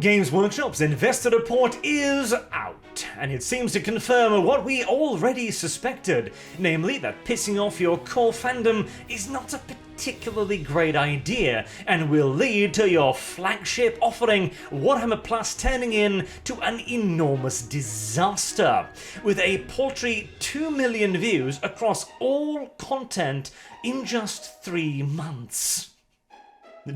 Games Workshop's investor report is out, and it seems to confirm what we already suspected, namely that pissing off your core fandom is not a particularly great idea and will lead to your flagship offering, Warhammer Plus, turning into an enormous disaster, with a paltry 2 million views across all content in just 3 months.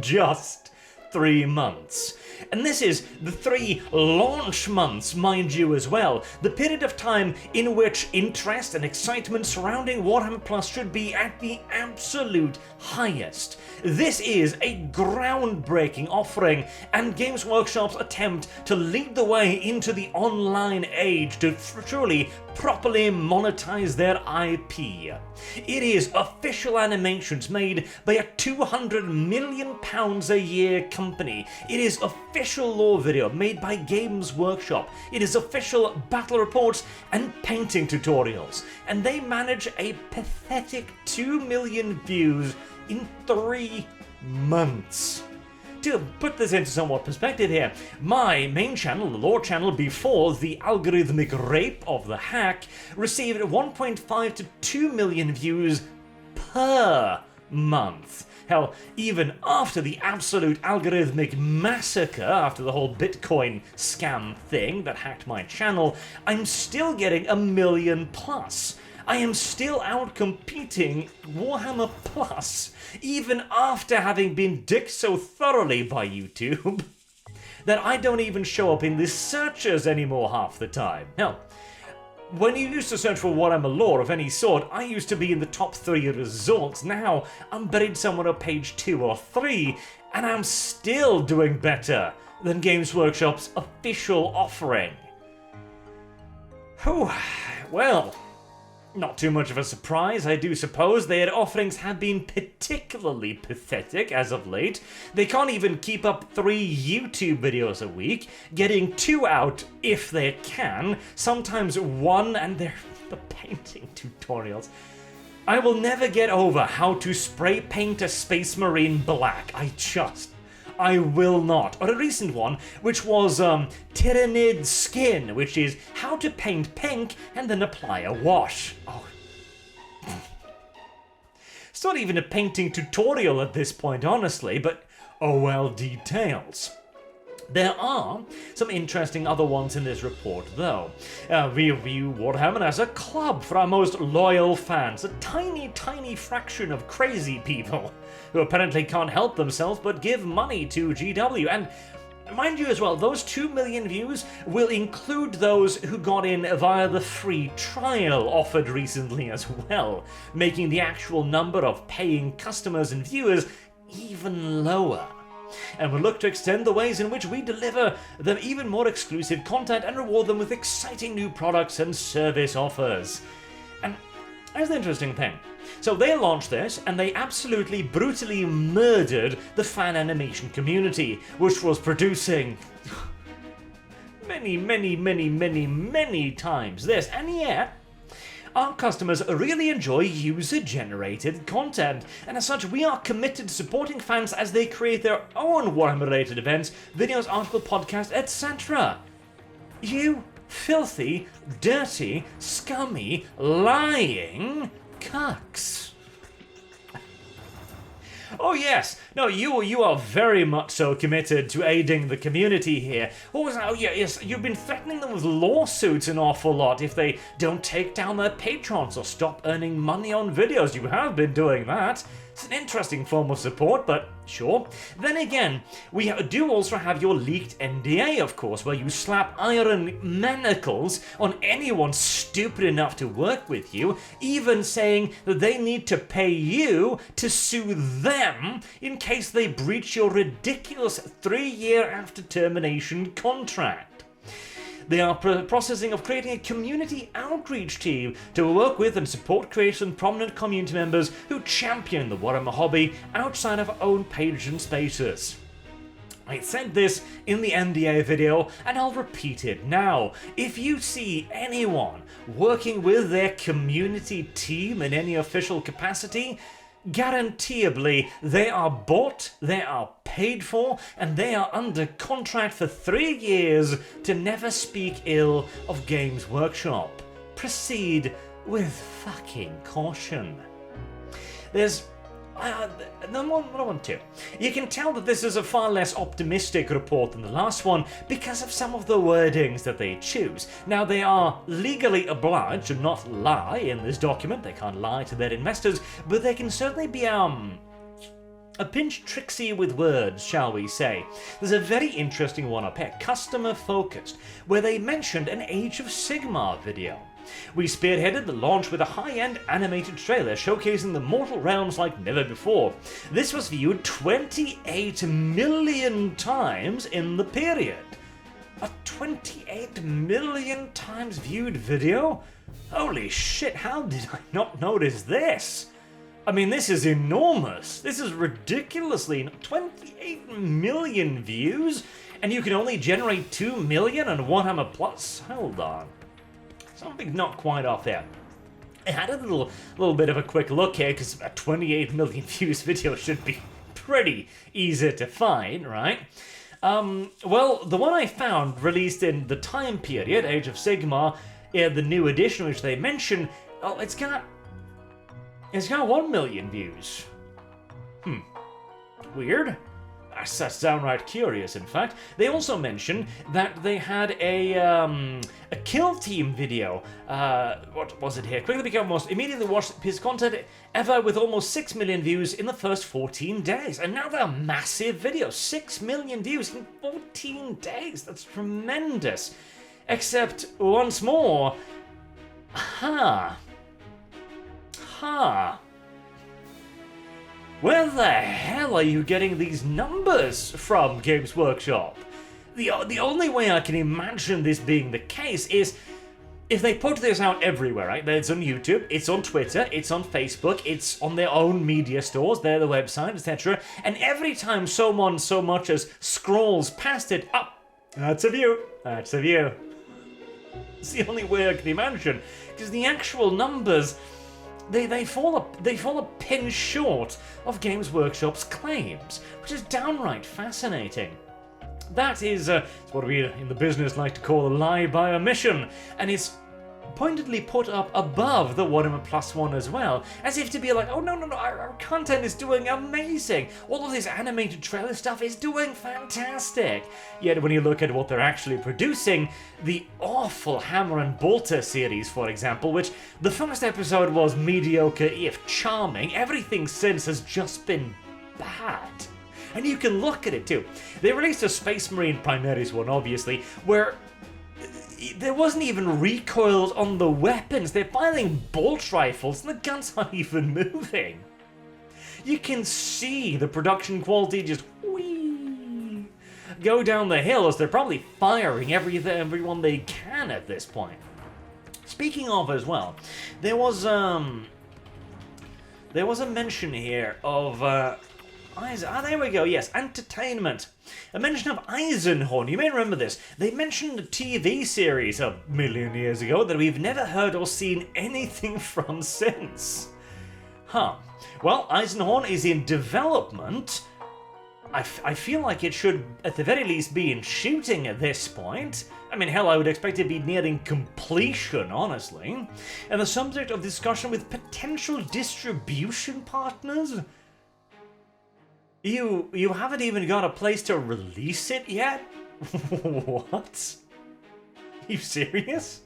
Just 3 months. And this is the 3 launch months, mind you, as well. The period of time in which interest and excitement surrounding Warhammer Plus should be at the absolute highest. This is a groundbreaking offering, and Games Workshop's attempt to lead the way into the online age to truly properly monetize their IP. It is official animations made by a £200 million a year company. It is official lore video made by Games Workshop. It is official battle reports and painting tutorials. And they manage a pathetic 2 million views in 3 months. To put this into somewhat perspective here, my main channel, the lore channel before the algorithmic rape of the hack, received 1.5 to 2 million views per month. Hell, even after the absolute algorithmic massacre, after the whole Bitcoin scam thing that hacked my channel, I'm still getting 1 million plus. I am still out competing Warhammer Plus, even after having been dicked so thoroughly by YouTube that I don't even show up in the searches anymore half the time. Hell, when you used to search for Warhammer lore of any sort, I used to be in the top 3 results. Now I'm buried somewhere at page 2 or 3, and I'm still doing better than Games Workshop's official offering. Whew, well, not too much of a surprise, I do suppose. Their offerings have been particularly pathetic as of late. They can't even keep up 3 YouTube videos a week, getting 2 out if they can, sometimes 1, and they're the painting tutorials. I will never get over how to spray paint a Space Marine black. I will not. Or a recent one, which was Tyrannid Skin, which is how to paint pink and then apply a wash. Oh. It's not even a painting tutorial at this point, honestly, but oh well, details. There are some interesting other ones in this report, though. We view Warhammer as a club for our most loyal fans, a tiny, tiny fraction of crazy people who apparently can't help themselves but give money to GW. And mind you as well, those 2 million views will include those who got in via the free trial offered recently as well, making the actual number of paying customers and viewers even lower. And we'll look to extend the ways in which we deliver them even more exclusive content and reward them with exciting new products and service offers. And here's the interesting thing. So they launched this, and they absolutely brutally murdered the fan animation community, which was producing many times this, and yet our customers really enjoy user-generated content, and as such we are committed to supporting fans as they create their own Warhammer-related events, videos, articles, podcasts, etc. You filthy, dirty, scummy, lying cucks. Oh yes, no, you are very much so committed to aiding the community here. What was that? Oh yeah, yes, you've been threatening them with lawsuits an awful lot if they don't take down their patrons or stop earning money on videos. You have been doing that. It's an interesting form of support, but sure. Then again, we do also have your leaked NDA, of course, where you slap iron manacles on anyone stupid enough to work with you, even saying that they need to pay you to sue them in case they breach your ridiculous 3-year after termination contract. They are processing of creating a community outreach team to work with and support creators and prominent community members who champion the Warhammer hobby outside of our own pages and spaces. I said this in the NDA video, and I'll repeat it now. If you see anyone working with their community team in any official capacity, guaranteeably they are bought, they are paid for, and they are under contract for 3 years to never speak ill of Games Workshop. Proceed with fucking caution. There's another one too. You can tell that this is a far less optimistic report than the last one because of some of the wordings that they choose. Now, they are legally obliged to not lie in this document. They can't lie to their investors, but they can certainly be a pinch tricksy with words, shall we say. There's a very interesting one up here, customer focused, where they mentioned an Age of Sigmar video. We spearheaded the launch with a high-end animated trailer showcasing the mortal realms like never before. This was viewed 28 million times in the period. A 28 million times viewed video? Holy shit, how did I not notice this? I mean, this is enormous. This is ridiculously 28 million views, and you can only generate 2 million on Warhammer Plus? Hold on. Something not quite off there. I had a little bit of a quick look here, because a 28 million views video should be pretty easy to find, right? Well, the one I found, released in the time period, Age of Sigmar, the new edition which they mention, oh, it's got 1 million views. Weird. That's downright curious, in fact. They also mentioned that they had a kill team video. What was it here? Quickly become most immediately watched piece of content ever with almost 6 million views in the first 14 days. And now they're a massive video. 6 million views in 14 days. That's tremendous. Except, once more, where the hell are you getting these numbers from, Games Workshop? The only way I can imagine this being the case is if they put this out everywhere, right? It's on YouTube, it's on Twitter, it's on Facebook, it's on their own media stores, their website, etc. And every time someone so much as scrolls past it, that's a view, that's a view. It's the only way I can imagine, because the actual numbers, They fall a pin short of Games Workshop's claims, which is downright fascinating. That is it's what we in the business like to call a lie by omission, and it's pointedly put up above the Warhammer Plus one as well, as if to be like, oh no, our content is doing amazing. All of this animated trailer stuff is doing fantastic. Yet when you look at what they're actually producing, the awful Hammer and Bolter series, for example, which the first episode was mediocre if charming, everything since has just been bad. And you can look at it too. They released a Space Marine Primaris one, obviously, where there wasn't even recoil on the weapons. They're firing bolt rifles and the guns aren't even moving. You can see the production quality just go down the hill as they're probably firing everyone they can at this point. Speaking of as well, there was a mention here of there we go, yes, entertainment. A mention of Eisenhorn. You may remember this. They mentioned a TV series a million years ago that we've never heard or seen anything from since. Well, Eisenhorn is in development. I feel like it should, at the very least, be in shooting at this point. I mean, hell, I would expect it to be nearing completion, honestly. And the subject of discussion with potential distribution partners? You haven't even got a place to release it yet? What? Are you serious?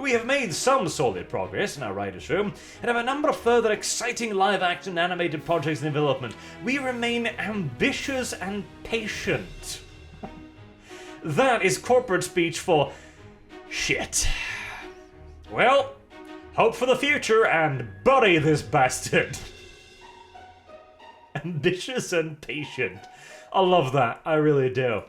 We have made some solid progress in our writer's room, and have a number of further exciting live-action animated projects in development. We remain ambitious and patient. That is corporate speech for shit. Well, hope for the future and bury this bastard. Ambitious and patient. I love that. I really do.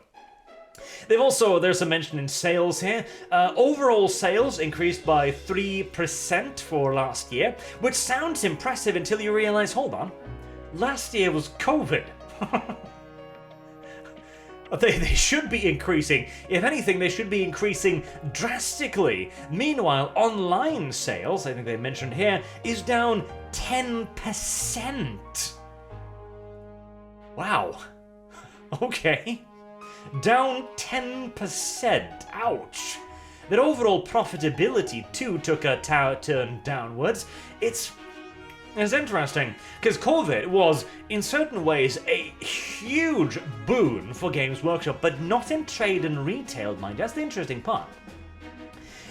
There's a mention in sales here. Overall sales increased by 3% for last year, which sounds impressive until you realize, hold on, last year was COVID. They should be increasing. If anything, they should be increasing drastically. Meanwhile, online sales, I think they mentioned here, is down 10%. Wow. Okay. Down 10%. Ouch. Their overall profitability, too, took a turn downwards. It's interesting, because COVID was, in certain ways, a huge boon for Games Workshop, but not in trade and retail, mind. That's the interesting part.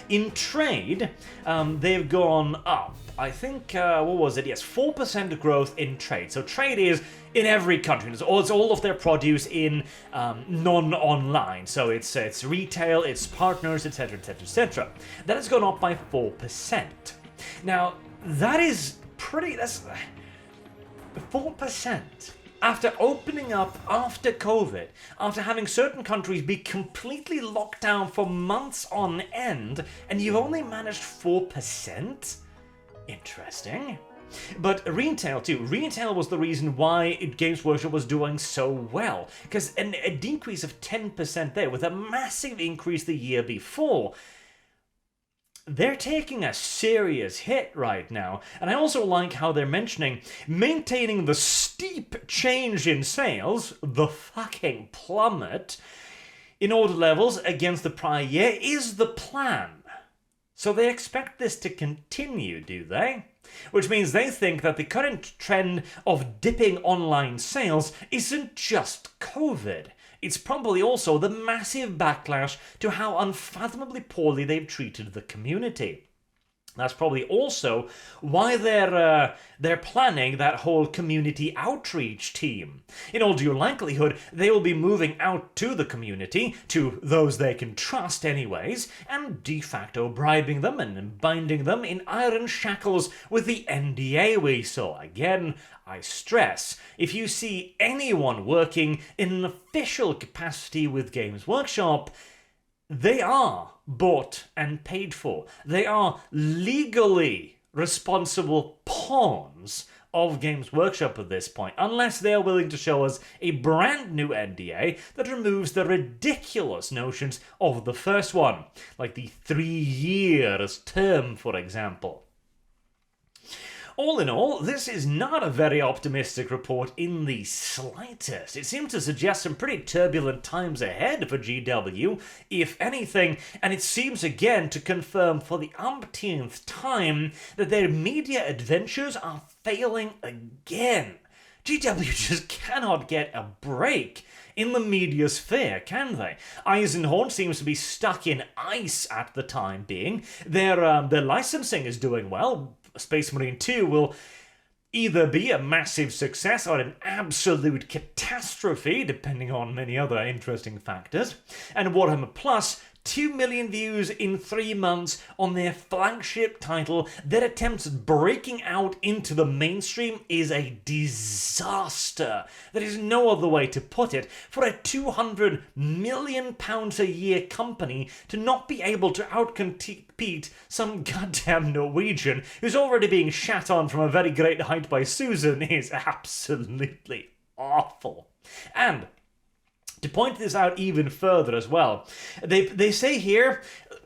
In trade, they've gone up. I think, what was it? Yes, 4% growth in trade. So trade is in every country. It's all of their produce in non-online. So it's retail, it's partners, etc., etc., etc. That has gone up by 4%. Now, that is that's 4%. After opening up after COVID, after having certain countries be completely locked down for months on end, and you've only managed 4%? Interesting. But retail too. Retail was the reason why Games Workshop was doing so well, because a decrease of 10% there with a massive increase the year before. They're taking a serious hit right now, and I also like how they're mentioning maintaining the steep change in sales, the fucking plummet, in order levels against the prior year is the plan. So they expect this to continue, do they? Which means they think that the current trend of dipping online sales isn't just COVID. It's probably also the massive backlash to how unfathomably poorly they've treated the community. That's probably also why they're planning that whole community outreach team. In all due likelihood, they will be moving out to the community, to those they can trust anyways, and de facto bribing them and binding them in iron shackles with the NDA we saw. Again, I stress, if you see anyone working in an official capacity with Games Workshop, they are bought and paid for. They are legally responsible pawns of Games Workshop at this point, unless they're willing to show us a brand new NDA that removes the ridiculous notions of the first one, like the 3 years term, for example. All in all, this is not a very optimistic report in the slightest. It seems to suggest some pretty turbulent times ahead for GW, if anything, and it seems again to confirm for the umpteenth time that their media adventures are failing again. GW just cannot get a break in the media sphere, can they? Eisenhorn seems to be stuck in ice at the time being. Their licensing is doing well. Space Marine 2 will either be a massive success or an absolute catastrophe, depending on many other interesting factors. And Warhammer Plus, 2 million views in 3 months on their flagship title. Their attempts at breaking out into the mainstream is a disaster. There is no other way to put it. For a £200 million a year company to not be able to outcompete some goddamn Norwegian who's already being shat on from a very great height by Susan is absolutely awful. And to point this out even further as well, they say here,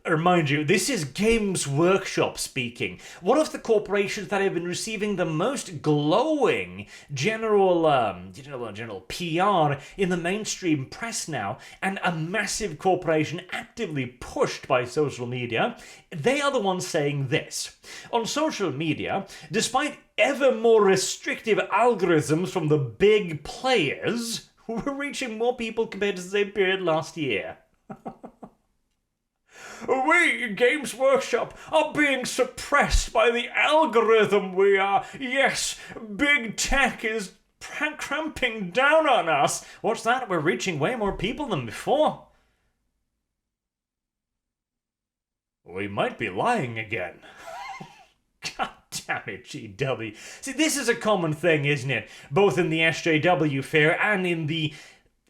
remind you, this is Games Workshop speaking. One of the corporations that have been receiving the most glowing general PR in the mainstream press now, and a massive corporation actively pushed by social media, they are the ones saying this. On social media, despite ever more restrictive algorithms from the big players, we're reaching more people compared to the same period last year. We, Games Workshop, are being suppressed by the algorithm we are. Yes, big tech is cramping down on us. What's that? We're reaching way more people than before. We might be lying again. God damn it, GW. See, this is a common thing, isn't it? Both in the SJW fair and in the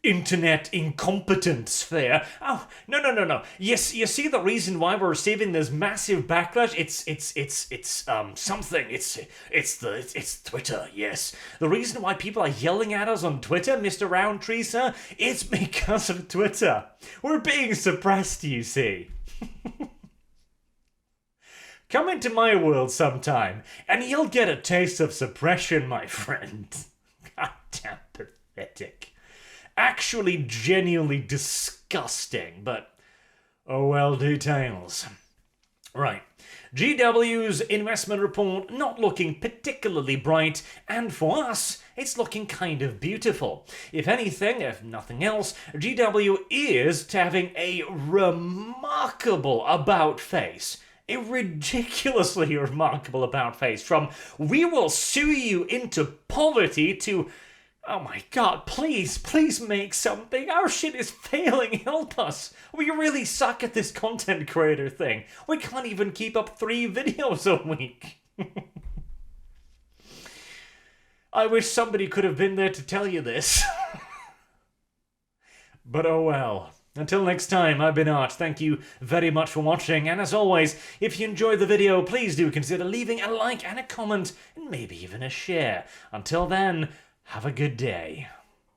internet incompetent sphere. Oh, no. Yes, you see the reason why we're receiving this massive backlash? It's something. It's Twitter, yes. The reason why people are yelling at us on Twitter, Mr. Roundtree, sir, it's because of Twitter. We're being suppressed, you see. Come into my world sometime, and you'll get a taste of suppression, my friend. Goddamn pathetic. Actually genuinely disgusting, but oh well, details. Right. GW's investment report not looking particularly bright, and for us, it's looking kind of beautiful. If anything, if nothing else, GW is having a remarkable about face. A ridiculously remarkable about face. From "we will sue you into poverty" to "oh my god, please make something. Our shit is failing. Help us. We really suck at this content creator thing. We can't even keep up 3 videos a week." I wish somebody could have been there to tell you this. But oh well. Until next time, I've been Art. Thank you very much for watching, and as always, if you enjoyed the video, please do consider leaving a like and a comment, and maybe even a share. Until then, have a good day.